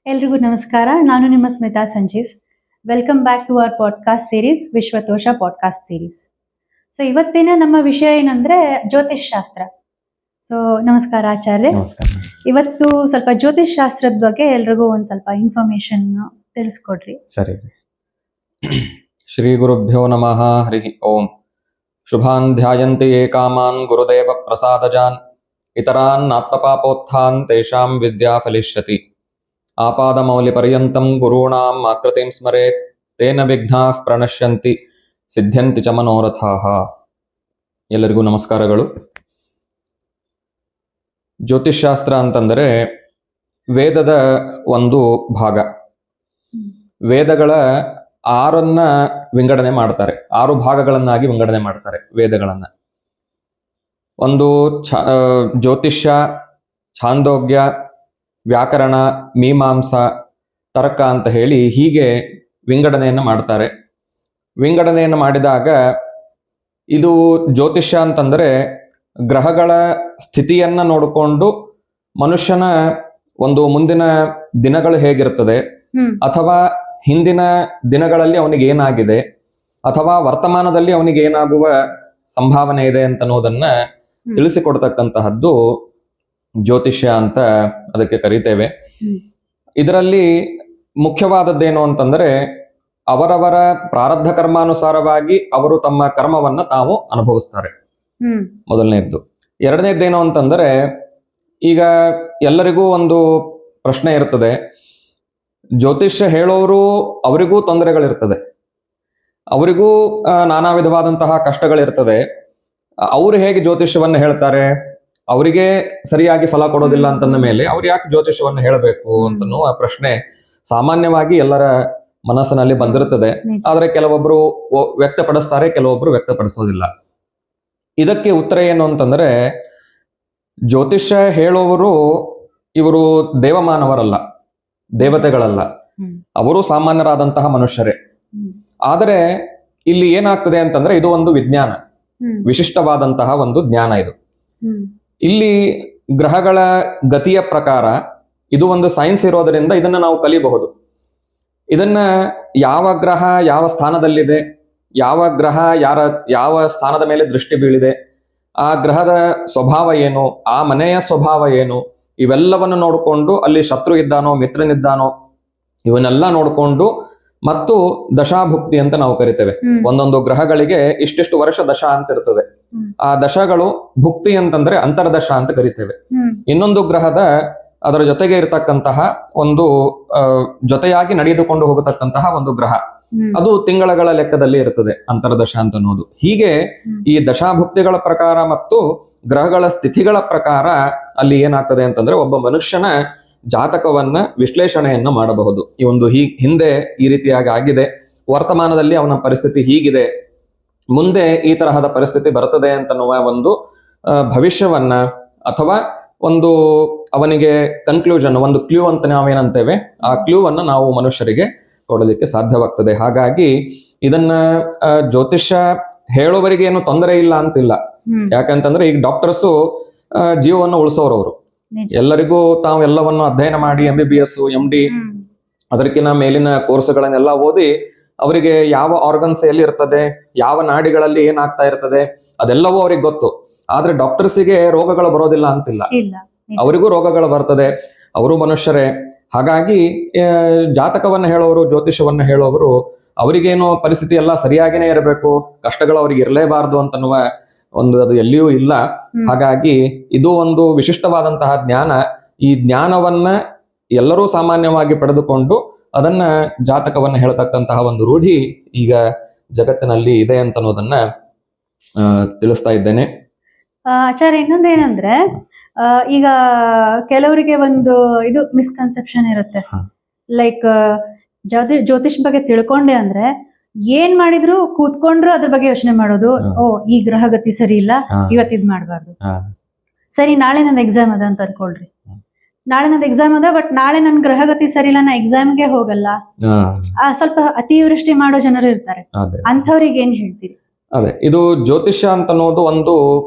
ಎಲ್ರಿಗೂ ನಮಸ್ಕಾರ. ನಾನು ನಿಮ್ಮ Smita Sanjeev. Welcome back to our podcast series, Vishwatosha podcast series. So ಇವತ್ತಿನ ನಮ್ಮ ವಿಷಯ ಏನಂದ್ರೆ ಜ್ಯೋತಿಷ್ ಶಾಸ್ತ್ರ. ಸೊ ನಮಸ್ಕಾರ ಆಚಾರ್ಯ. ನಮಸ್ಕಾರ. ಇವತ್ತು ಸ್ವಲ್ಪ ಜ್ಯೋತಿಷ್ ಶಾಸ್ತ್ರದ ಬಗ್ಗೆ ಎಲ್ರಿಗೂ ಒಂದ್ ಸ್ವಲ್ಪ ಇನ್ಫಾರ್ಮೇಶನ್ ತಿಳಿಸ್ಕೊಡ್ರಿ. ಸರಿ. ಶ್ರೀ ಗುರುಭ್ಯೋ ನಮಃ. ಹರಿ ಓಂ. ಶುಭಾನ್ ಧ್ಯಾಯಂತಿ ಯೇ ಕಾಮಾನ್ ಗುರುದೇವ ಪ್ರಸಾದಜಾನ್ ಇತರಾನ್ ಆತ್ಮಪಾಪೋತ್ಥಾನ್ ತೇಷಾಂ ವಿದ್ಯಾ ಫಲಿಷ್ಯತಿ. ಆಪಾದಮೌಲಿ ಪರ್ಯಂತಂ ಗುರುಣಾಂ ಆಕೃತಿಂ ಸ್ಮರೇತ್ ತೇನ ವಿಘ್ನಾಃ ಪ್ರಣಶ್ಯಂತಿ ಸಿದ್ಧ್ಯಂತಿ ಚ ಮನೋರಥಾಃ. ಎಲ್ಲರಿಗೂ ನಮಸ್ಕಾರಗಳು. ಜ್ಯೋತಿಷ್ಶಾಸ್ತ್ರ ಅಂತಂದರೆ ವೇದದ ಒಂದು ಭಾಗ. ವೇದಗಳ 6 ವಿಂಗಡಣೆ ಮಾಡ್ತಾರೆ, 6 ಭಾಗಗಳನ್ನಾಗಿ ವಿಂಗಡಣೆ ಮಾಡ್ತಾರೆ ವೇದಗಳನ್ನ. ಒಂದು ಜ್ಯೋತಿಷ್ಯ, ಛಾಂದೋಗ್ಯ, ವ್ಯಾಕರಣ, ಮೀಮಾಂಸ, ತರ್ಕ ಅಂತ ಹೇಳಿ ಹೀಗೆ ವಿಂಗಡಣೆಯನ್ನು ಮಾಡ್ತಾರೆ. ವಿಂಗಡಣೆಯನ್ನು ಮಾಡಿದಾಗ ಇದು ಜ್ಯೋತಿಷ್ಯ ಅಂತಂದರೆ ಗ್ರಹಗಳ ಸ್ಥಿತಿಯನ್ನ ನೋಡಿಕೊಂಡು ಮನುಷ್ಯನ ಒಂದು ಮುಂದಿನ ದಿನಗಳು ಹೇಗಿರ್ತದೆ, ಅಥವಾ ಹಿಂದಿನ ದಿನಗಳಲ್ಲಿ ಅವನಿಗೆ ಏನಾಗಿದೆ, ಅಥವಾ ವರ್ತಮಾನದಲ್ಲಿ ಅವನಿಗೆ ಏನಾಗುವ ಸಂಭಾವನೆ ಇದೆ ಅಂತ ಅನ್ನೋದನ್ನ ತಿಳಿಸಿಕೊಡ್ತಕ್ಕಂತಹದ್ದು ಜ್ಯೋತಿಷ್ಯ ಅಂತ ಅದಕ್ಕೆ ಕರಿತೇವೆ. ಇದರಲ್ಲಿ ಮುಖ್ಯವಾದದ್ದೇನು ಅಂತಂದ್ರೆ ಅವರವರ ಪ್ರಾರಬ್ಧ ಕರ್ಮಾನುಸಾರವಾಗಿ ಅವರು ತಮ್ಮ ಕರ್ಮವನ್ನ ತಾವು ಅನುಭವಿಸ್ತಾರೆ, ಮೊದಲನೇದ್ದು. ಎರಡನೇದ್ದೇನು ಅಂತಂದ್ರೆ, ಈಗ ಎಲ್ಲರಿಗೂ ಒಂದು ಪ್ರಶ್ನೆ ಇರ್ತದೆ, ಜ್ಯೋತಿಷ್ಯ ಹೇಳೋರು ಅವರಿಗೂ ತೊಂದರೆಗಳಿರ್ತದೆ, ಅವರಿಗೂ ನಾನಾ ವಿಧವಾದಂತಹ ಕಷ್ಟಗಳಿರ್ತದೆ. ಅವರು ಹೇಗೆ ಜ್ಯೋತಿಷ್ಯವನ್ನು ಹೇಳ್ತಾರೆ, ಅವರಿಗೆ ಸರಿಯಾಗಿ ಫಲ ಕೊಡೋದಿಲ್ಲ ಅಂತಂದ ಮೇಲೆ ಅವ್ರು ಯಾಕೆ ಜ್ಯೋತಿಷ್ಯವನ್ನು ಹೇಳಬೇಕು ಅಂತನ್ನುವ ಪ್ರಶ್ನೆ ಸಾಮಾನ್ಯವಾಗಿ ಎಲ್ಲರ ಮನಸ್ಸಿನಲ್ಲಿ ಬಂದಿರುತ್ತದೆ. ಆದ್ರೆ ಕೆಲವೊಬ್ರು ವ್ಯಕ್ತಪಡಿಸ್ತಾರೆ, ಕೆಲವೊಬ್ರು ವ್ಯಕ್ತಪಡಿಸೋದಿಲ್ಲ. ಇದಕ್ಕೆ ಉತ್ತರ ಏನು ಅಂತಂದ್ರೆ, ಜ್ಯೋತಿಷ್ಯ ಹೇಳುವವರು ಇವರು ದೇವಮಾನವರಲ್ಲ, ದೇವತೆಗಳಲ್ಲ, ಅವರು ಸಾಮಾನ್ಯರಾದಂತಹ ಮನುಷ್ಯರೇ. ಆದರೆ ಇಲ್ಲಿ ಏನಾಗ್ತದೆ ಅಂತಂದ್ರೆ, ಇದು ಒಂದು ವಿಜ್ಞಾನ, ವಿಶಿಷ್ಟವಾದಂತಹ ಒಂದು ಜ್ಞಾನ. ಇದು ಇಲ್ಲಿ ಗ್ರಹಗಳ ಗತಿಯ ಪ್ರಕಾರ ಇದು ಒಂದು ಸೈನ್ಸ್ ಇರೋದರಿಂದ ಇದನ್ನ ನಾವು ಕಲಿಬಹುದು. ಇದನ್ನ ಯಾವ ಗ್ರಹ ಯಾವ ಸ್ಥಾನದಲ್ಲಿದೆ, ಯಾವ ಗ್ರಹ ಯಾವ ಸ್ಥಾನದ ಮೇಲೆ ದೃಷ್ಟಿ ಬೀಳಿದೆ, ಆ ಗ್ರಹದ ಸ್ವಭಾವ ಏನು, ಆ ಮನೆಯ ಸ್ವಭಾವ ಏನು, ಇವೆಲ್ಲವನ್ನು ನೋಡಿಕೊಂಡು ಅಲ್ಲಿ ಶತ್ರು ಇದ್ದಾನೋ ಮಿತ್ರನಿದ್ದಾನೋ ಇವನ್ನೆಲ್ಲ ನೋಡಿಕೊಂಡು, ಮತ್ತು ದಶಾಭುಕ್ತಿ ಅಂತ ನಾವು ಕರಿತೇವೆ. ಒಂದೊಂದು ಗ್ರಹಗಳಿಗೆ ಇಷ್ಟಿಷ್ಟು ವರ್ಷ ದಶಾ ಅಂತ ಇರ್ತದೆ. ಆ ದಶಗಳು ಭುಕ್ತಿ ಅಂತಂದ್ರೆ ಅಂತರ್ದಶ ಅಂತ ಕರಿತೇವೆ. ಇನ್ನೊಂದು ಗ್ರಹದ ಅದರ ಜೊತೆಗೆ ಇರತಕ್ಕಂತಹ ಒಂದು ಜೊತೆಯಾಗಿ ನಡೆದುಕೊಂಡು ಹೋಗತಕ್ಕಂತಹ ಒಂದು ಗ್ರಹ, ಅದು ತಿಂಗಳ ಲೆಕ್ಕದಲ್ಲಿ ಇರ್ತದೆ, ಅಂತರ್ದಶ ಅಂತ ಅನ್ನೋದು. ಹೀಗೆ ಈ ದಶಾಭುಕ್ತಿಗಳ ಪ್ರಕಾರ ಮತ್ತು ಗ್ರಹಗಳ ಸ್ಥಿತಿಗಳ ಪ್ರಕಾರ ಅಲ್ಲಿ ಏನಾಗ್ತದೆ ಅಂತಂದ್ರೆ ಒಬ್ಬ ಮನುಷ್ಯನ ಜಾತಕವನ್ನ ವಿಶ್ಲೇಷಣೆಯನ್ನ ಮಾಡಬಹುದು. ಈ ಒಂದು ಹಿಂದೆ ಈ ರೀತಿಯಾಗಿ ಆಗಿದೆ, ವರ್ತಮಾನದಲ್ಲಿ ಅವನ ಪರಿಸ್ಥಿತಿ ಹೀಗಿದೆ, ಮುಂದೆ ಈ ತರಹದ ಪರಿಸ್ಥಿತಿ ಬರ್ತದೆ ಅಂತನ್ನುವ ಒಂದು ಭವಿಷ್ಯವನ್ನ, ಅಥವಾ ಒಂದು ಅವನಿಗೆ ಕನ್ಕ್ಲೂಷನ್, ಒಂದು ಕ್ಲೂ ಅಂತ ನಾವೇನಂತೇವೆ, ಆ ಕ್ಲೂ ಅನ್ನ ನಾವು ಮನುಷ್ಯರಿಗೆ ಕೊಡಲಿಕ್ಕೆ ಸಾಧ್ಯವಾಗ್ತದೆ. ಹಾಗಾಗಿ ಇದನ್ನ ಜ್ಯೋತಿಷ್ಯ ಹೇಳೋವರಿಗೆ ಏನು ತೊಂದರೆ ಇಲ್ಲ ಅಂತಿಲ್ಲ. ಯಾಕಂತಂದ್ರೆ ಈಗ ಡಾಕ್ಟರ್ಸು ಜೀವವನ್ನು ಉಳಿಸೋರವರು, ಎಲ್ಲರಿಗೂ ತಾವು ಎಲ್ಲವನ್ನು ಅಧ್ಯಯನ ಮಾಡಿ MBBS MD ಅದಕ್ಕಿಂತ ಮೇಲಿನ ಕೋರ್ಸ್ಗಳನ್ನೆಲ್ಲ ಓದಿ ಅವರಿಗೆ ಯಾವ ಆರ್ಗನ್ಸ್ ಎಲ್ಲಿ ಇರ್ತದೆ, ಯಾವ ನಾಡಿಗಳಲ್ಲಿ ಏನಾಗ್ತಾ ಇರ್ತದೆ ಅದೆಲ್ಲವೂ ಅವ್ರಿಗೆ ಗೊತ್ತು. ಆದ್ರೆ ಡಾಕ್ಟರ್ಸಿಗೆ ರೋಗಗಳು ಬರೋದಿಲ್ಲ ಅಂತಿಲ್ಲ, ಅವರಿಗೂ ರೋಗಗಳು ಬರ್ತದೆ, ಅವರು ಮನುಷ್ಯರೇ. ಹಾಗಾಗಿ ಜಾತಕವನ್ನ ಹೇಳೋರು, ಜ್ಯೋತಿಷವನ್ನ ಹೇಳೋರು ಅವರಿಗೇನು ಪರಿಸ್ಥಿತಿ ಎಲ್ಲ ಸರಿಯಾಗಿನೇ ಇರಬೇಕು, ಕಷ್ಟಗಳು ಅವ್ರಿಗೆ ಇರಲೇಬಾರ್ದು ಅಂತನ್ನುವ ಒಂದು ಅದು ಎಲ್ಲಿಯೂ ಇಲ್ಲ. ಹಾಗಾಗಿ ಇದು ಒಂದು ವಿಶಿಷ್ಟವಾದಂತಹ ಜ್ಞಾನ. ಈ ಜ್ಞಾನವನ್ನ ಎಲ್ಲರೂ ಸಾಮಾನ್ಯವಾಗಿ ಪಡೆದುಕೊಂಡು ಅದನ್ನ ಜಾತಕವನ್ನ ಹೇಳ್ತಕ್ಕಂತಹ ಒಂದು ರೂಢಿ ಈಗ ಜಗತ್ತಿನಲ್ಲಿ ಇದೆ ಅಂತ ಅನ್ನೋದನ್ನ ತಿಳಿಸ್ತಾ ಇದ್ದೇನೆ. ಆಚಾರ್ಯ, ಇನ್ನೊಂದೇನಂದ್ರೆ, ಈಗ ಕೆಲವರಿಗೆ ಒಂದು ಇದು ಮಿಸ್ಕನ್ಸೆಪ್ಷನ್ ಇರುತ್ತೆ, ಲೈಕ್ ಜ್ಯೋತಿಷ್ ಬಗ್ಗೆ ತಿಳ್ಕೊಂಡೆ ಅಂದ್ರೆ ಏನ್ ಮಾಡಿದ್ರು ಕೂತ್ಕೊಂಡ್ರು ಅದ್ರ ಬಗ್ಗೆ ಯೋಚನೆ ಮಾಡೋದು. ಈ ಗ್ರಹಗತಿ ಸರಿ ಇಲ್ಲ, ಇವತ್ತಿದ್ ಮಾಡ್ಬಾರ್ದು. ಸರಿ, ನಾಳೆ ನಂದು ಎಕ್ಸಾಮ್ ಅದ ಅಂತ ಅನ್ಕೊಳ್ರಿ, ನಾಳೆ ನಂದು ಎಕ್ಸಾಮ್ ಅದ, ಬಟ್ ನಾಳೆ ನನ್ ಗ್ರಹಗತಿ ಸರಿ ಇಲ್ಲ, ನಾ ಎಕ್ಸಾಮ್ಗೆ ಹೋಗಲ್ಲ. ಸ್ವಲ್ಪ ಅತಿವೃಷ್ಟಿ ಮಾಡೋ ಜನರು ಇರ್ತಾರೆ, ಅಂಥವ್ರಿಗೆ ಏನ್ ಹೇಳ್ತೀರಿ? ಅದೇ ಇದು ಜ್ಯೋತಿಷ್ಯ ಅಂತ ಅನ್ನೋದು ಒಂದು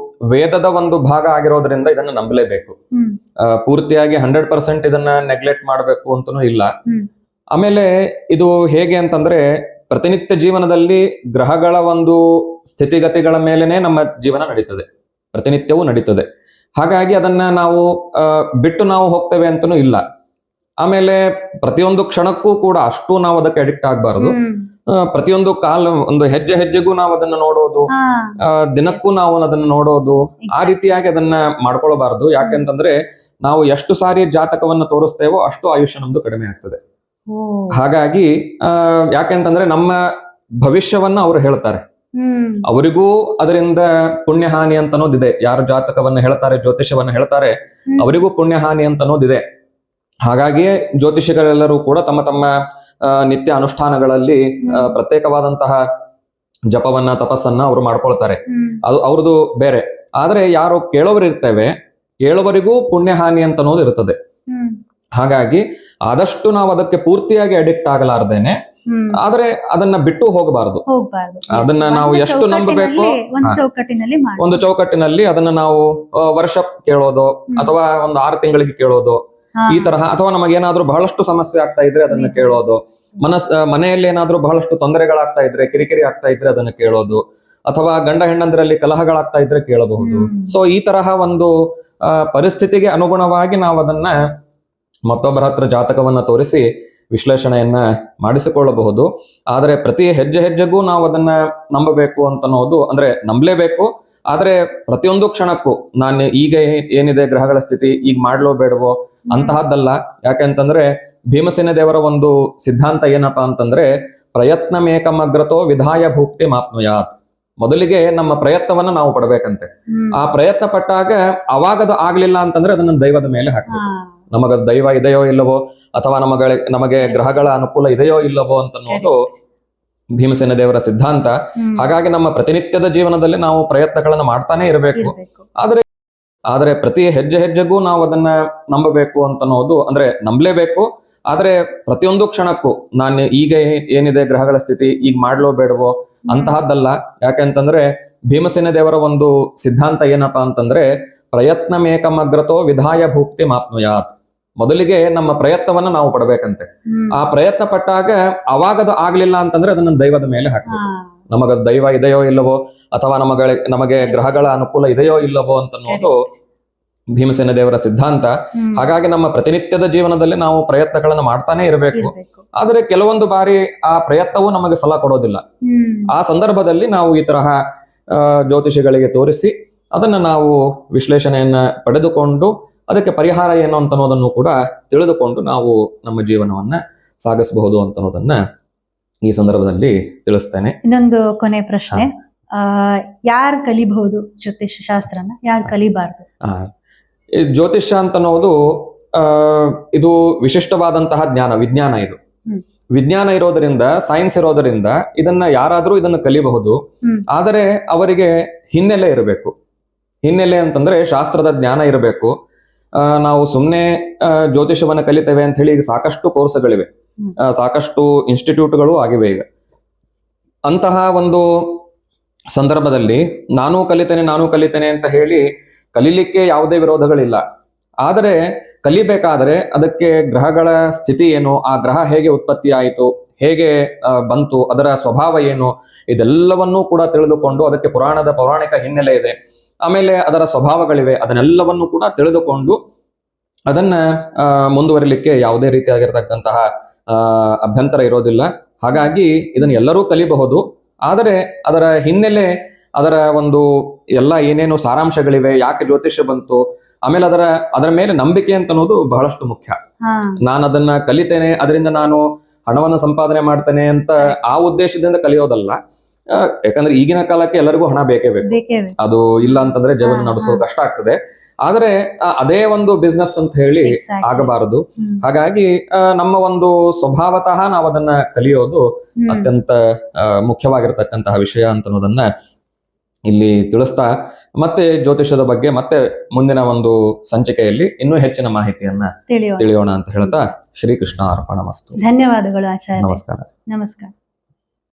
ವೇದದ ಒಂದು ಭಾಗ ಆಗಿರೋದ್ರಿಂದ ಇದನ್ನ ನಂಬಲೇಬೇಕು. ಹ್ಮ್ ಪೂರ್ತಿಯಾಗಿ 100% ಇದನ್ನ ನೆಗ್ಲೆಕ್ಟ್ ಮಾಡಬೇಕು ಅಂತನೂ ಇಲ್ಲ. ಹ್ಮ್ ಆಮೇಲೆ ಇದು ಹೇಗೆ ಅಂತಂದ್ರೆ ಪ್ರತಿನಿತ್ಯ ಜೀವನದಲ್ಲಿ ಗ್ರಹಗಳ ಒಂದು ಸ್ಥಿತಿಗತಿಗಳ ಮೇಲೆನೆ ನಮ್ಮ ಜೀವನ ನಡೀತದೆ, ಪ್ರತಿನಿತ್ಯವೂ ನಡೀತದೆ. ಹಾಗಾಗಿ ಅದನ್ನ ನಾವು ಬಿಟ್ಟು ನಾವು ಹೋಗ್ತೇವೆ ಅಂತನೂ ಇಲ್ಲ. ಆಮೇಲೆ ಪ್ರತಿಯೊಂದು ಕ್ಷಣಕ್ಕೂ ಕೂಡ ಅಷ್ಟು ನಾವು ಅದಕ್ಕೆ ಅಡಿಕ್ಟ್ ಆಗಬಾರದು. ಪ್ರತಿಯೊಂದು ಒಂದು ಹೆಜ್ಜೆ ಹೆಜ್ಜೆಗೂ ನಾವು ಅದನ್ನ ನೋಡೋದು, ದಿನಕ್ಕೂ ನಾವು ಅದನ್ನ ನೋಡೋದು, ಆ ರೀತಿಯಾಗಿ ಅದನ್ನ ಮಾಡ್ಕೊಳ್ಬಾರ್ದು. ಯಾಕೆಂತಂದ್ರೆ ನಾವು ಎಷ್ಟು ಸಾರಿ ಜಾತಕವನ್ನ ತೋರಿಸ್ತೇವೋ ಅಷ್ಟು ಆಯುಷ್ಯ ನಮ್ದು ಕಡಿಮೆ ಆಗ್ತದೆ. ಹಾಗಾಗಿ ಯಾಕೆಂತಂದ್ರೆ ನಮ್ಮ ಭವಿಷ್ಯವನ್ನ ಅವರು ಹೇಳ್ತಾರೆ, ಅವರಿಗೂ ಅದರಿಂದ ಪುಣ್ಯಹಾನಿ ಅಂತ ಅನ್ನೋದಿದೆ. ಯಾರು ಜಾತಕವನ್ನ ಹೇಳ್ತಾರೆ, ಜ್ಯೋತಿಷವನ್ನ ಹೇಳ್ತಾರೆ, ಅವರಿಗೂ ಪುಣ್ಯಹಾನಿ ಅಂತ ಅನ್ನೋದಿದೆ. ಹಾಗಾಗಿಯೇ ಜ್ಯೋತಿಷಿಗಳೆಲ್ಲರೂ ಕೂಡ ತಮ್ಮ ತಮ್ಮ ನಿತ್ಯ ಅನುಷ್ಠಾನಗಳಲ್ಲಿ ಪ್ರತ್ಯೇಕವಾದಂತಹ ಜಪವನ್ನ ತಪಸ್ಸನ್ನ ಅವರು ಮಾಡ್ಕೊಳ್ತಾರೆ. ಅದು ಅವ್ರದ್ದು ಬೇರೆ. ಆದ್ರೆ ಯಾರು ಕೇಳೋರು ಇರ್ತೇವೆ, ಕೇಳುವರಿಗೂ ಪುಣ್ಯಹಾನಿ ಅಂತ ಅನ್ನೋದು ಇರುತ್ತದೆ. ಹಾಗಾಗಿ ಆದಷ್ಟು ನಾವು ಅದಕ್ಕೆ ಪೂರ್ತಿಯಾಗಿ ಅಡಿಕ್ಟ್ ಆಗಲಾರ್ದೇನೆ, ಆದ್ರೆ ಅದನ್ನ ಬಿಟ್ಟು ಹೋಗಬಾರದು. ಅದನ್ನ ನಾವು ಎಷ್ಟು ನಂಬಬೇಕು, ಒಂದು ಚೌಕಟ್ಟಿನಲ್ಲಿ ಅದನ್ನ ನಾವು ವರ್ಷ ಕೇಳೋದು ಅಥವಾ ಒಂದು 6 ತಿಂಗಳಿಗೆ ಕೇಳೋದು, ಈ ತರಹ. ಅಥವಾ ನಮಗೇನಾದ್ರೂ ಬಹಳಷ್ಟು ಸಮಸ್ಯೆ ಆಗ್ತಾ ಇದ್ರೆ ಅದನ್ನ ಕೇಳೋದು, ಮನೆಯಲ್ಲಿ ಏನಾದ್ರೂ ಬಹಳಷ್ಟು ತೊಂದರೆಗಳಾಗ್ತಾ ಇದ್ರೆ, ಕಿರಿಕಿರಿ ಆಗ್ತಾ ಇದ್ರೆ ಅದನ್ನ ಕೇಳೋದು, ಅಥವಾ ಗಂಡ ಹೆಣ್ಣಂದ್ರಲ್ಲಿ ಕಲಹಗಳಾಗ್ತಾ ಇದ್ರೆ ಕೇಳಬಹುದು. ಸೊ ಈ ತರಹ ಒಂದು ಪರಿಸ್ಥಿತಿಗೆ ಅನುಗುಣವಾಗಿ ನಾವು ಅದನ್ನ ಮತ್ತೊಬ್ಬರ ಹತ್ರ ಜಾತಕವನ್ನ ತೋರಿಸಿ ವಿಶ್ಲೇಷಣೆಯನ್ನ ಮಾಡಿಸಿಕೊಳ್ಳಬಹುದು. ಆದರೆ ಪ್ರತಿ ಹೆಜ್ಜೆ ಹೆಜ್ಜೆಗೂ ನಾವು ಅದನ್ನ ನಂಬಬೇಕು ಅಂತ ಅನ್ನೋದು, ಅಂದ್ರೆ ನಂಬಲೇಬೇಕು. ಆದ್ರೆ ಪ್ರತಿಯೊಂದು ಕ್ಷಣಕ್ಕೂ ನಾನು ಈಗ ಏನಿದೆ ಗ್ರಹಗಳ ಸ್ಥಿತಿ, ಈಗ ಮಾಡ್ಲೋ ಬೇಡವೋ ಅಂತಹದ್ದಲ್ಲ. ಯಾಕೆಂತಂದ್ರೆ ಭೀಮಸೇನ ದೇವರ ಒಂದು ಸಿದ್ಧಾಂತ ಏನಪ್ಪಾ ಅಂತಂದ್ರೆ, ಪ್ರಯತ್ನಮೇಕಮಗ್ರತೋ ವಿಧಾಯ ಭೂಕ್ತಿ ಮಾಪ್ನುಯಾತ್. ಮೊದಲಿಗೆ ನಮ್ಮ ಪ್ರಯತ್ನವನ್ನ ನಾವು ಪಡಬೇಕಂತೆ. ಆ ಪ್ರಯತ್ನ ಪಟ್ಟಾಗ ಅವಾಗದು ಆಗ್ಲಿಲ್ಲ ಅಂತಂದ್ರೆ ಅದನ್ನ ದೈವದ ಮೇಲೆ ಹಾಕ್ಬೇಕು. ನಮಗ ದೈವ ಇದೆಯೋ ಇಲ್ಲವೋ, ಅಥವಾ ನಮಗೆ ಗ್ರಹಗಳ ಅನುಕೂಲ ಇದೆಯೋ ಇಲ್ಲವೋ ಅಂತ ಅನ್ನೋದು ಭೀಮಸೇನ ದೇವರ ಸಿದ್ಧಾಂತ. ಹಾಗಾಗಿ ನಮ್ಮ ಪ್ರತಿನಿತ್ಯದ ಜೀವನದಲ್ಲಿ ನಾವು ಪ್ರಯತ್ನಗಳನ್ನ ಮಾಡ್ತಾನೆ ಇರಬೇಕು. ಆದ್ರೆ ಪ್ರತಿ ಹೆಜ್ಜೆ ಹೆಜ್ಜೆಗೂ ನಾವು ಅದನ್ನ ನಂಬಬೇಕು ಅಂತ ಅನ್ನೋದು, ಅಂದ್ರೆ ನಂಬಲೇಬೇಕು. ಆದ್ರೆ ಪ್ರತಿಯೊಂದು ಕ್ಷಣಕ್ಕೂ ನಾನು ಈಗ ಏನಿದೆ ಗ್ರಹಗಳ ಸ್ಥಿತಿ, ಈಗ ಮಾಡ್ಲೋ ಬೇಡವೋ ಅಂತಹದ್ದಲ್ಲ. ಯಾಕೆಂತಂದ್ರೆ ಭೀಮಸೇನ ದೇವರ ಒಂದು ಸಿದ್ಧಾಂತ ಏನಪ್ಪಾ ಅಂತಂದ್ರೆ, ಪ್ರಯತ್ನಮೇಕಮಗ್ರತೋ ವಿಧಾಯ ಭೂಕ್ತಿ ಮಾಪ್ನುಯಾತ್. ಮೊದಲಿಗೆ ನಮ್ಮ ಪ್ರಯತ್ನವನ್ನ ನಾವು ಪಡಬೇಕಂತೆ. ಆ ಪ್ರಯತ್ನ ಪಟ್ಟಾಗ ಅವಾಗದು ಆಗ್ಲಿಲ್ಲ ಅಂತಂದ್ರೆ ಅದನ್ನ ದೈವದ ಮೇಲೆ ಹಾಕ್ಬೇಕು. ನಮಗ ದೈವ ಇದೆಯೋ ಇಲ್ಲವೋ, ಅಥವಾ ನಮಗೆ ಗ್ರಹಗಳ ಅನುಕೂಲ ಇದೆಯೋ ಇಲ್ಲವೋ ಅಂತ ಅನ್ನೋದು ಭೀಮಸೇನ ದೇವರ ಸಿದ್ಧಾಂತ. ಹಾಗಾಗಿ ನಮ್ಮ ಪ್ರತಿನಿತ್ಯದ ಜೀವನದಲ್ಲಿ ನಾವು ಪ್ರಯತ್ನಗಳನ್ನ ಮಾಡ್ತಾನೆ ಇರಬೇಕು. ಆದ್ರೆ ಕೆಲವೊಂದು ಬಾರಿ ಆ ಪ್ರಯತ್ನವೂ ನಮಗೆ ಫಲ ಕೊಡೋದಿಲ್ಲ. ಆ ಸಂದರ್ಭದಲ್ಲಿ ನಾವು ಈ ತರಹ ಜ್ಯೋತಿಷಿಗಳಿಗೆ ತೋರಿಸಿ ಅದನ್ನ ನಾವು ವಿಶ್ಲೇಷಣೆಯನ್ನ ಪಡೆದುಕೊಂಡು ಅದಕ್ಕೆ ಪರಿಹಾರ ಏನು ಅಂತ ಅನ್ನೋದನ್ನು ಕೂಡ ತಿಳಿದುಕೊಂಡು ನಾವು ನಮ್ಮ ಜೀವನವನ್ನ ಸಾಗಿಸಬಹುದು ಅಂತ ಅನ್ನೋದನ್ನ ಈ ಸಂದರ್ಭದಲ್ಲಿ ತಿಳಿಸ್ತೇನೆ. ಇನ್ನೊಂದು ಕೊನೆ ಪ್ರಶ್ನೆ, ಯಾರು ಕಲಿಬಹುದು ಜ್ಯೋತಿಷ್ಯ ಶಾಸ್ತ್ರನ, ಯಾರು ಕಲಿಬಾರ್ದು? ಜ್ಯೋತಿಷ್ಯ ಅಂತ ಅನ್ನೋದು ಇದು ವಿಶಿಷ್ಟವಾದಂತಹ ವಿಜ್ಞಾನ. ಇದು ವಿಜ್ಞಾನ ಇರೋದರಿಂದ, ಸೈನ್ಸ್ ಇರೋದರಿಂದ ಇದನ್ನ ಯಾರಾದ್ರೂ ಇದನ್ನ ಕಲಿಬಹುದು. ಆದರೆ ಅವರಿಗೆ ಹಿನ್ನೆಲೆ ಇರಬೇಕು. ಹಿನ್ನೆಲೆ ಅಂತಂದ್ರೆ ಶಾಸ್ತ್ರದ ಜ್ಞಾನ ಇರಬೇಕು. ನಾವು ಸುಮ್ಮನೆ ಜ್ಯೋತಿಷವನ್ನ ಕಲಿತೇವೆ ಅಂತ ಹೇಳಿ ಈಗ ಸಾಕಷ್ಟು ಕೋರ್ಸ್ಗಳಿವೆ, ಸಾಕಷ್ಟು ಇನ್ಸ್ಟಿಟ್ಯೂಟ್ಗಳು ಆಗಿವೆ ಈಗ. ಅಂತಹ ಒಂದು ಸಂದರ್ಭದಲ್ಲಿ ನಾನು ಕಲಿತೇನೆ ಅಂತ ಹೇಳಿ ಕಲಿಲಿಕ್ಕೆ ಯಾವುದೇ ವಿರೋಧಗಳಿಲ್ಲ. ಆದರೆ ಕಲಿಬೇಕಾದ್ರೆ ಅದಕ್ಕೆ ಗ್ರಹಗಳ ಸ್ಥಿತಿ ಏನು, ಆ ಗ್ರಹ ಹೇಗೆ ಉತ್ಪತ್ತಿ ಆಯಿತು, ಹೇಗೆ ಬಂತು, ಅದರ ಸ್ವಭಾವ ಏನು, ಇದೆಲ್ಲವನ್ನೂ ಕೂಡ ತಿಳಿದುಕೊಂಡು, ಅದಕ್ಕೆ ಪೌರಾಣಿಕ ಹಿನ್ನೆಲೆ ಇದೆ, ಆಮೇಲೆ ಅದರ ಸ್ವಭಾವಗಳಿವೆ, ಅದನ್ನೆಲ್ಲವನ್ನು ಕೂಡ ತಿಳಿದುಕೊಂಡು ಅದನ್ನ ಮುಂದುವರಿಲಿಕ್ಕೆ ಯಾವುದೇ ರೀತಿಯಾಗಿರ್ತಕ್ಕಂತಹ ಅಭ್ಯಂತರ ಇರೋದಿಲ್ಲ. ಹಾಗಾಗಿ ಇದನ್ನ ಎಲ್ಲರೂ ಕಲಿಬಹುದು. ಆದರೆ ಅದರ ಹಿನ್ನೆಲೆ, ಅದರ ಒಂದು ಎಲ್ಲ ಏನೇನು ಸಾರಾಂಶಗಳಿವೆ, ಯಾಕೆ ಜ್ಯೋತಿಷ್ಯ ಬಂತು, ಆಮೇಲೆ ಅದರ ಮೇಲೆ ನಂಬಿಕೆ ಅಂತ ಅನ್ನೋದು ಬಹಳಷ್ಟು ಮುಖ್ಯ. ನಾನು ಅದನ್ನ ಕಲಿತೇನೆ, ಅದರಿಂದ ನಾನು ಹಣವನ್ನು ಸಂಪಾದನೆ ಮಾಡ್ತೇನೆ ಅಂತ ಆ ಉದ್ದೇಶದಿಂದ ಕಲಿಯೋದಲ್ಲ. ಯಾಕಂದ್ರೆ ಈಗಿನ ಕಾಲಕ್ಕೆ ಎಲ್ಲರಿಗೂ ಹಣ ಬೇಕೇ ಬೇಕು. ಅದು ಇಲ್ಲ ಅಂತಂದ್ರೆ ಜೀವನ ನಡೆಸೋದು ಕಷ್ಟ ಆಗ್ತದೆ. ಆದ್ರೆ ಅದೇ ಒಂದು ಬಿಸ್ನೆಸ್ ಅಂತ ಹೇಳಿ ಆಗಬಾರದು. ಹಾಗಾಗಿ ನಮ್ಮ ಒಂದು ಸ್ವಭಾವತಃ ನಾವು ಅದನ್ನ ಕಲಿಯೋದು ಅತ್ಯಂತ ಮುಖ್ಯವಾಗಿರ್ತಕ್ಕಂತಹ ವಿಷಯ ಅಂತ ಅನ್ನೋದನ್ನ ಇಲ್ಲಿ ತಿಳಿಸ್ತಾ, ಮತ್ತೆ ಜ್ಯೋತಿಷದ ಬಗ್ಗೆ ಮತ್ತೆ ಮುಂದಿನ ಒಂದು ಸಂಚಿಕೆಯಲ್ಲಿ ಇನ್ನೂ ಹೆಚ್ಚಿನ ಮಾಹಿತಿಯನ್ನ ತಿಳಿಯೋಣ ಅಂತ ಹೇಳ್ತಾ, ಶ್ರೀಕೃಷ್ಣ ಅರ್ಪಣಮಸ್ತು. ಧನ್ಯವಾದಗಳು ಆಚಾರ್ಯ. ನಮಸ್ಕಾರ. ನಮಸ್ಕಾರ.